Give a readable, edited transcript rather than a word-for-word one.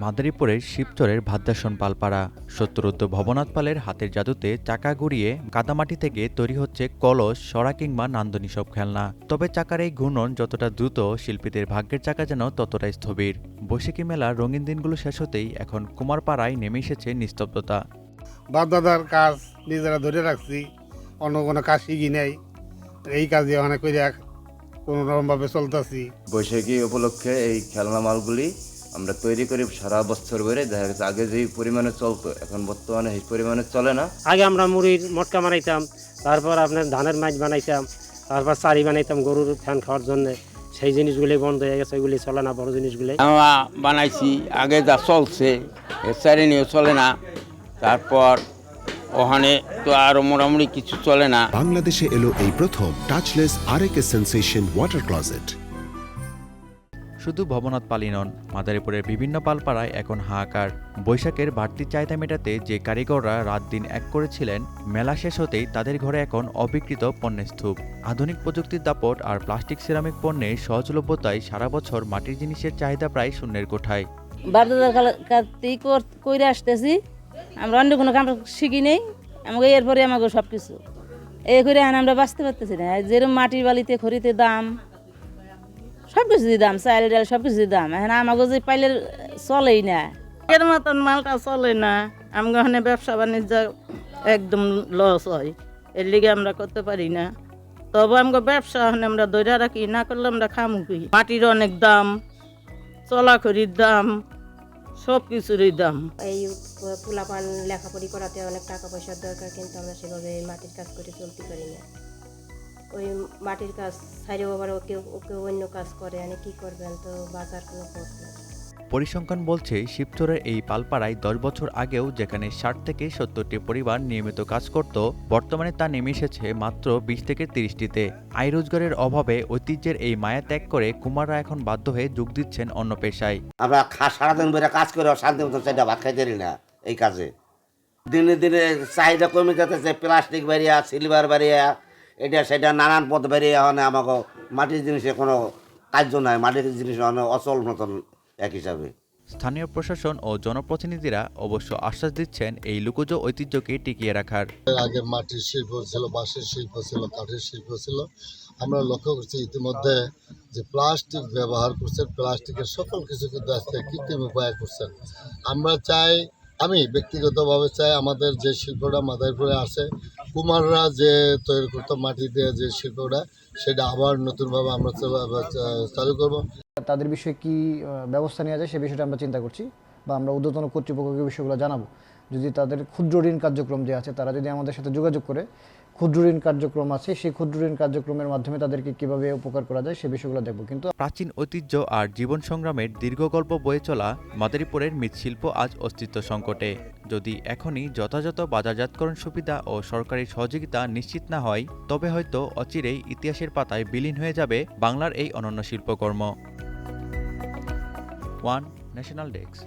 মাদারীপুরের শিবচরের ভাদ্রাসন পালপাড়া সত্তরোদ্দ ভবনাথ পালের হাতের জাদুতে চাকা ঘুরিয়ে কাদামাটি থেকে তৈরি হচ্ছে কলস, সরা কিংবা নান্দনিক সব খেলনা। তবে চাকার এই ঘূর্ণন যতটা দ্রুত, শিল্পীদের ভাগ্যের চাকা যেন ততটাই স্থবির। বৈশাখী মেলার রঙিন দিনগুলো শেষ হতেই এখন কুমারপাড়ায় নেমে এসেছে নিস্তব্ধতা। বাপদাদার কাজ নিজেরা ধরে রাখছি, অন্য কোনো কাজ শিখি নাই, এই কাজে অনেক করে কোনো রকমভাবে চলতেছি। বৈশাখী উপলক্ষে এই খেলনা মালগুলি আমরা তৈরি করি সারা বছর ধরে। দেখা গেছে আগে যেই পরিমাণে চলতো এখন বর্তমানে এই পরিমাণে চলে না। আগে আমরা মুড়ির মটকা বানাইতাম, তারপর আপনার ধানের মাছ বানাইতাম, তারপর চারি বানাইতাম গরুর ফ্যান খাওয়ার জন্য। সেই জিনিসগুলি বন্ধ হয়ে গেছে, এগুলি চলে না। বড় জিনিসগুলি আমরা বানাইছি, আগে যা চলছে এর চারি নিয়েও চলে না। তারপর ওখানে তো আরো মোটামুটি কিছু চলে না। বাংলাদেশে এলো এই প্রথম টাচলেস আরএকে সেন্সেশন ওয়াটার ক্লোজেট। শুধু ভবনাথ পালই নন, মাদারীপুরের বিভিন্ন পালপাড়ায় এখন হাহাকার। বৈশাখের বাড়তি চাহিদা মেটাতে যে কারিগররা রাত দিন এক করেছিলেন, মেলা শেষ হতেই তাদের ঘরে এখন অবিকৃত পণ্যের স্তূপ। আধুনিক প্রযুক্তির দাপট আর প্লাস্টিক সিরামিক পণ্যের সহজলভ্যতায় সারা বছর মাটির জিনিসের চাহিদা প্রায় শূন্যের কোঠায়। বাপদাদার কাছেই করে আসতেছি, আমরা অন্য কোনো কাম শিখি নেই। আমাকে এরপরে আমাকে সব কিছু এই করে আমরা বাঁচতে পারতেছি না। যেরকম মাটির বালিতে খড়িতে দাম, সব কিছুই দাম, চাল ডাল সব কিছুই দাম। এখন আমাকে যে পাইলে চলেই না, এর মতন মালটা চলে না। আমাকে ওখানে ব্যবসা বাণিজ্য একদম লস হয়, এর লিগে আমরা করতে পারি না। তবে আমাকে ব্যবসা ওখানে আমরা ধরে রাখি, না করলে আমরা খামু কি। মাটির অনেক দাম, চলাখড়ির দাম, সব কিছুরই দাম। এই পোলাপান লেখাপড়ি করাতে অনেক টাকা পয়সার দরকার, কিন্তু আমরা সেভাবে মাটির কাজ করে চলতে পারি না। ওই মাটির কাজ ছাড়িয়েও আবার ওকে অন্য কাজ করে, মানে কী করবেন, তো বাজার কোনো পথ না। পরিসংখ্যান বলছে, শিবচরের এই পালপাড়ায় 10 বছর আগেও যেখানে 60 থেকে 70টি পরিবার নিয়মিত কাজ করত, বর্তমানে তা নেমে এসেছে মাত্র 20 থেকে 30টিতে। আয় রোজগারের অভাবে ঐতিহ্যের এই মায়া ত্যাগ করে কুমাররা এখন বাধ্য হয়ে যোগ দিচ্ছেন অন্য পেশায়। আমরা সারাদিন ধরে কাজ করে শান্তি মতো চাইটা ভাত খাইতে পারি না। এই কাজে দিনে দিনে চাহিদা কমে যাচ্ছে, প্লাস্টিক বাড়িয়া, সিলভার বাড়িয়া, এটা সেটা নানান পথ বেরিয়ে এখন আমাকে মাটির জিনিসের কোনো কার্য নাই। মাটির জিনিস অচল মতন এক হিসাবে। স্থানীয় প্রশাসন ও জনপ্রতিনিধিরা অবশ্য আশ্বাস দিচ্ছেন এই লুকোজ ঐতিহ্যকে টিকিয়ে রাখার। আগে মাটির শিল্প ছিল, বাঁশের শিল্প ছিল, কাঠের শিল্প ছিল। আমরা লক্ষ্য করছি ইতিমধ্যে যে প্লাস্টিক ব্যবহার করছেন, প্লাস্টিকের সকল কিছু কিন্তু আজকে কৃত্রিম উপায় করছেন। আমরা চাই, আমি ব্যক্তিগতভাবে চাই, আমাদের যে শিল্পটা মাদারীপুরে আছে, কুমাররা যে তৈরি করতো মাটি দিয়ে যে শিল্পটা, সেটা আবার নতুনভাবে আমরা চালু করব। তাদের বিষয়ে কি ব্যবস্থা নেওয়া যায় সে বিষয়টা আমরা চিন্তা করছি, বা আমরা ঊর্ধ্বতন কর্তৃপক্ষকে বিষয়গুলো জানাবো। যদি তাদের ক্ষুদ্র ঋণ কার্যক্রম যে আছে, তারা যদি আমাদের সাথে যোগাযোগ করে, ক্ষুদ্র ঋণ কার্যক্রম আছে, সেই ক্ষুদ্র ঋণ কার্যক্রমের মাধ্যমে তাদেরকে কিভাবে উপকার করা যায় সে বিষয়গুলো দেখব। কিন্তু প্রাচীন ঐতিহ্য আর জীবন সংগ্রামের দীর্ঘ গল্প বয়ে চলা মাদারীপুরের মৃৎশিল্প আজ অস্তিত্ব সংকটে। যদি এখনই যথাযথ বাজারজাতকরণ সুবিধা ও সরকারি সহযোগিতা নিশ্চিত না হয়, তবে হয়তো অচিরেই ইতিহাসের পাতায় বিলীন হয়ে যাবে বাংলার এই অনন্য শিল্পকর্ম। One national desk.